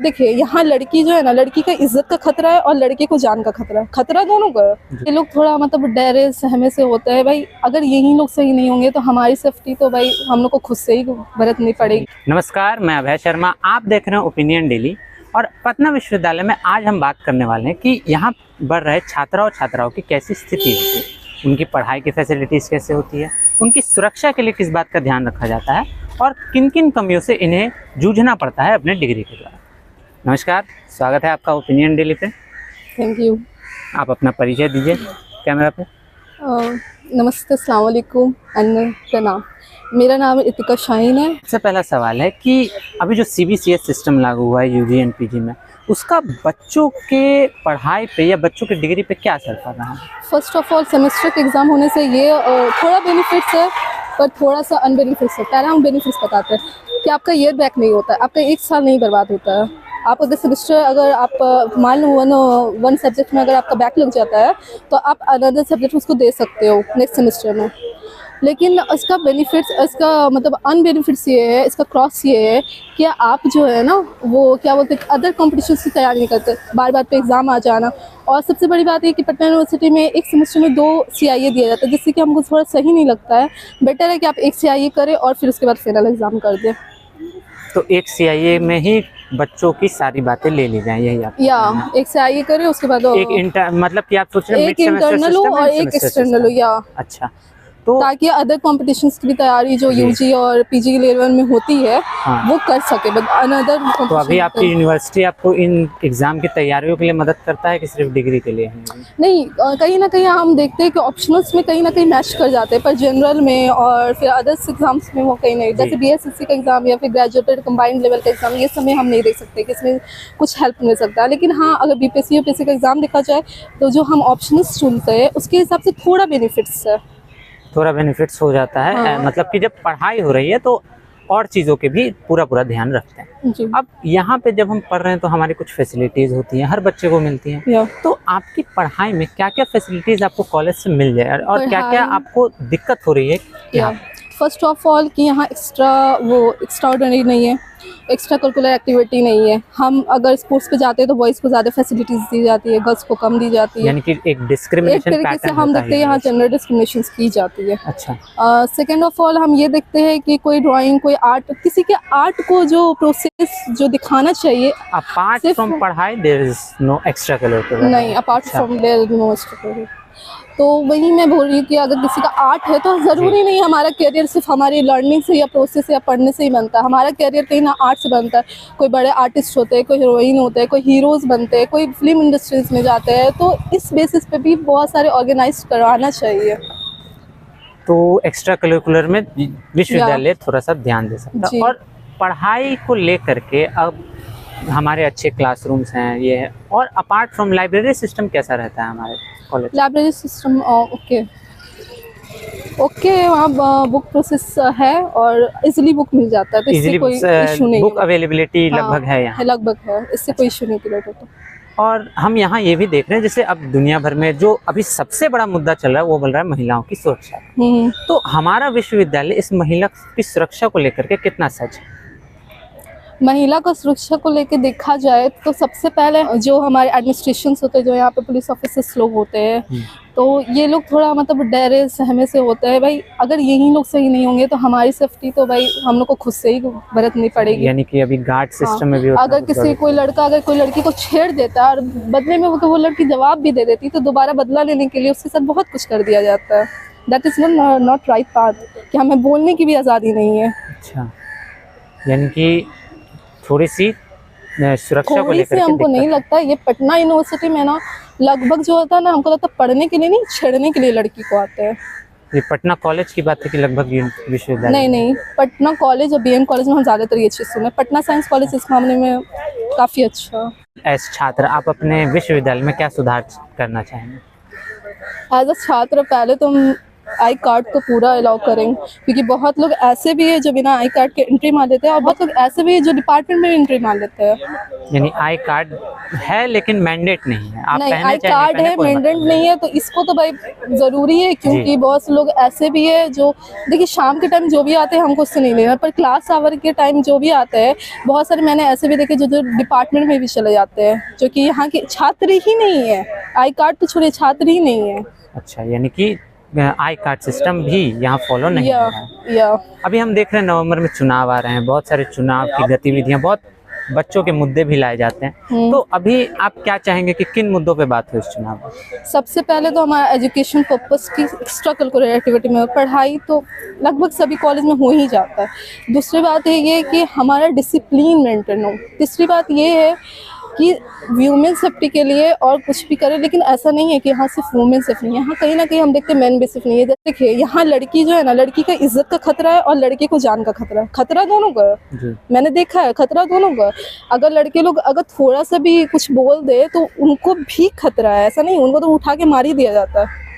देखिए यहाँ लड़की जो है ना, लड़की का इज्जत का खतरा है और लड़के को जान का खतरा है, खतरा दोनों का है। ये लोग थोड़ा मतलब डरे सहमे से होता है भाई, अगर यही लोग सही नहीं होंगे तो हमारी सेफ्टी तो भाई हम लोग को खुद से ही बरतनी पड़ेगी। नमस्कार, मैं अभय शर्मा, आप देख रहे हैं ओपिनियन डेली। और पटना विश्वविद्यालय में आज हम बात करने वाले हैं कि यहाँ बढ़ रहे छात्रा और छात्राओं की कैसी स्थिति होती है, उनकी पढ़ाई की फैसिलिटीज़ कैसे होती है, उनकी सुरक्षा के लिए किस बात का ध्यान रखा जाता है और किन किन कमियों से इन्हें जूझना पड़ता है अपने डिग्री के द्वारा। नमस्कार, स्वागत है आपका ओपिनियन डेली पे। Thank you. आप अपना परिचय दीजिए कैमरा पे। नमस्ते, अस्सलाम वालेकुम एंड प्रणाम। मेरा नाम इतिका शाहीन है। सबसे पहला सवाल है कि अभी जो CBCS सिस्टम लागू हुआ है यूजी एंड पीजी में, उसका बच्चों के पढ़ाई पे या बच्चों की डिग्री पे क्या असर पड़ रहा है? फर्स्ट ऑफ ऑल सेमेस्टर के एग्ज़ाम होने से ये थोड़ा बेनिफिट्स है पर थोड़ा सा अनबेनिफिट्स है। पहले हम बेनिफिट्स बताते हैं कि आपका ईयर बैक नहीं होता है, आपका एक साल नहीं बर्बाद होता है। आप अगर सेमेस्टर अगर आप मान लो वन सब्जेक्ट में अगर आपका बैक लग जाता है तो आप अनदर सब्जेक्ट उसको दे सकते हो नेक्स्ट सेमेस्टर में। लेकिन इसका बेनिफिट्स, इसका मतलब अनबेनिफिट्स ये है, इसका क्रॉस ये है कि आप जो है ना वो क्या बोलते हैं अदर कॉम्पिटिशन्स की तैयारी नहीं करते, बार बार पे एग्ज़ाम आ जाना। और सबसे बड़ी बात है कि पटना यूनिवर्सिटी में एक सेमेस्टर में 2 CIA दिया जाता है, जिससे कि हमको थोड़ा सही नहीं लगता है। बेटर है कि आप एक CIA करें और फिर उसके बाद फाइनल एग्ज़ाम कर दें। तो एक CIA में ही बच्चों की सारी बातें ले ली जाए, यही आप या एक CIA करें उसके बाद एक मतलब कि आप सोच रहे हैं एक इंटरनल हो और एक एक्सटर्नल हो। या अच्छा, तो ताकि अदर कॉम्पिटिशन्स की तैयारी जो UG और PG लेवल में होती है वो कर सके। बट अनदर तो अभी आपकी यूनिवर्सिटी आपको इन एग्जाम की तैयारियों के लिए मदद करता है कि सिर्फ डिग्री के लिए? नहीं, कहीं ना कहीं हम देखते हैं कि ऑप्शनल्स में कहीं ना कहीं मैच कर जाते हैं, पर जनरल में और फिर अदर्स एग्जाम्स में वो कहीं नहीं। जैसे BSSC का एग्जाम या फिर ग्रेजुएटेड कंबाइंड लेवल का एग्जाम, ये समय हम नहीं देख सकते कि इसमें कुछ हेल्प मिल सकता है। लेकिन हाँ, अगर BPSC UPSC का एग्जाम देखा जाए तो जो हम ऑप्शनल्स चुनते हैं उसके हिसाब से थोड़ा बेनिफिट्स है, थोड़ा बेनिफिट्स हो जाता है। हाँ। मतलब कि जब पढ़ाई हो रही है तो और चीज़ों के भी पूरा ध्यान रखते हैं जी। अब यहाँ पे जब हम पढ़ रहे हैं तो हमारी कुछ फैसिलिटीज़ होती हैं, हर बच्चे को मिलती हैं। तो आपकी पढ़ाई में क्या क्या फैसिलिटीज़ आपको कॉलेज से मिल जाए और क्या क्या आपको दिक्कत हो रही है? फर्स्ट ऑफ ऑल कि यहाँ एक्स्ट्राऑर्डिनरी नहीं है, एक्स्ट्रा करिकुलर एक्टिविटी नहीं है। हम अगर स्पोर्ट्स पे जाते हैं तो बॉयज़ को ज़्यादा फैसिलिटीज़ दी जाती है, गर्ल्स को कम दी जाती है। यानी कि एक डिस्क्रिमिनेशन एक तरीके से हम देखते हैं यहाँ जेंडर डिस्क्रिमिनेशन की जाती है। अच्छा। सेकेंड ऑफ ऑल हम ये देखते हैं कि कोई ड्राइंग, कोई आर्ट, किसी के आर्ट को जो प्रोसेस जो दिखाना चाहिए अपार्ट फ्रॉम पढ़ाई there is no extracurricular नहीं, apart from there is no extracurricular. तो वही मैं बोल रही हूँ कि अगर किसी का आर्ट है तो ज़रूरी नहीं हमारा करियर सिर्फ हमारी लर्निंग से या प्रोसेस से या पढ़ने से ही बनता है। हमारा करियर कहीं ना आर्ट से बनता है। कोई बड़े आर्टिस्ट होते हैं, कोई हीरोइन होते हैं, कोई हीरोज़ बनते हैं, कोई फिल्म इंडस्ट्रीज़ में जाते हैं। तो इस बेसिस पे भी बहुत सारे ऑर्गेनाइज करवाना चाहिए। तो एक्स्ट्रा करिकुलर में विश्वविद्यालय थोड़ा सा ध्यान दे सकता है। और पढ़ाई को लेकर के अब हमारे अच्छे क्लासरूम्स हैं ये है, और अपार्ट फ्रॉम लाइब्रेरी सिस्टम कैसा रहता है हमारे कॉलेज? लाइब्रेरी सिस्टम ओके वहाँ बुक प्रोसेस है और इजीली बुक मिल जाता है, तो इससे कोई इशू नहीं। बुक अवेलेबिलिटी लगभग है यहाँ? लगभग है, इससे कोई इशू नहीं क्रिएट होता। और हम यहाँ ये भी देख रहे हैं जैसे अब दुनिया भर में जो अभी सबसे बड़ा मुद्दा चल रहा है वो बोल रहा है महिलाओं की सुरक्षा। तो हमारा विश्वविद्यालय इस महिला की सुरक्षा को लेकर के कितना सच है? महिला को सुरक्षा को लेकर देखा जाए तो सबसे पहले जो हमारे एडमिनिस्ट्रेशन होते हैं, जो यहाँ पे पुलिस ऑफिसर्स लोग होते हैं, तो ये लोग थोड़ा मतलब डरे सहमे से होते हैं भाई, अगर यही लोग सही नहीं होंगे तो हमारी सेफ्टी तो भाई हम लोग को खुद से ही बरतनी पड़ेगी। यानी कि अभी गार्ड सिस्टम में भी होता अगर किसी कोई लड़की को छेड़ देता है और बदले में वो लड़की जवाब भी दे देती तो दोबारा बदला लेने के लिए उसके साथ बहुत कुछ कर दिया जाता है। That is not right path कि हमें बोलने की भी आज़ादी नहीं है। अच्छा, यानी कि थोड़ी सी सुरक्षा को लेकर हमको नहीं लगता ये पटना यूनिवर्सिटी में ना लगभग जो होता है ना, हमको लगता है पढ़ने के लिए नहीं छेड़ने के लिए लड़की को आते हैं। ये पटना कॉलेज की बात है कि लगभग विश्वविद्यालय नहीं, पटना कॉलेज और BM कॉलेज में हम ज़्यादातर ये चीज़ सुने। पटना साइंस कॉलेज इस मामले में काफ़ी अच्छा। एज छात्र आप अपने विश्वविद्यालय में क्या सुधार करना चाहेंगे? एज अ छात्र पहले तो आई कार्ड तो पूरा अलाउ करें, क्योंकि बहुत लोग ऐसे भी है जो बिना आई कार्ड के एंट्री मार लेते हैं और बहुत लोग ऐसे भी है जो डिपार्टमेंट में एंट्री मार लेते हैं। यानी आई कार्ड है लेकिन मैंडेट नहीं है, आप नहीं, पहने आई चाहे नहीं कार्ड पहने है, कोई मैंडेट मतलब नहीं है, तो इसको तो भाई ज़रूरी है, क्योंकि बहुत से लोग ऐसे भी है जो देखिए शाम के टाइम जो भी आते हैं हमको उससे नहीं लेना, पर क्लास आवर के टाइम जो भी आते हैं बहुत सारे मैंने ऐसे भी देखे जो डिपार्टमेंट में भी चले जाते हैं, जो कि यहाँ के छात्र ही नहीं है, आई कार्ड तो छोड़िए छात्र ही नहीं है। अच्छा, यानी कि आई कार्ड सिस्टम भी यहाँ फॉलो नहीं हो रहा है। या अभी हम देख रहे हैं नवंबर में चुनाव आ रहे हैं, बहुत सारे चुनाव की गतिविधियां, बहुत बच्चों के मुद्दे भी लाए जाते हैं, तो अभी आप क्या चाहेंगे कि किन मुद्दों पे बात हो इस चुनाव में? सबसे पहले तो हमारा एजुकेशन पर्पस की एक्स्ट्रा करिकुलर एक्टिविटी में पढ़ाई तो लगभग सभी कॉलेज में हो ही जाता है। दूसरी बात है ये कि हमारा डिसिप्लिन मेंटेन हो। तीसरी बात ये है कि वुमेन सेफ्टी के लिए और कुछ भी करें, लेकिन ऐसा नहीं है कि यहाँ सिर्फ वुमेन सेफ नहीं है, यहाँ कहीं ना कहीं हम देखते हैं मेन भी सिर्फ नहीं है। जैसे देखिए यहाँ लड़की जो है ना, लड़की का इज्जत का खतरा है और लड़के को जान का खतरा है, खतरा दोनों का है। मैंने देखा है खतरा दोनों का। अगर लड़के लोग अगर थोड़ा सा भी कुछ बोल दे तो उनको भी खतरा है, ऐसा नहीं उनको तो उठा के मार ही दिया जाता है।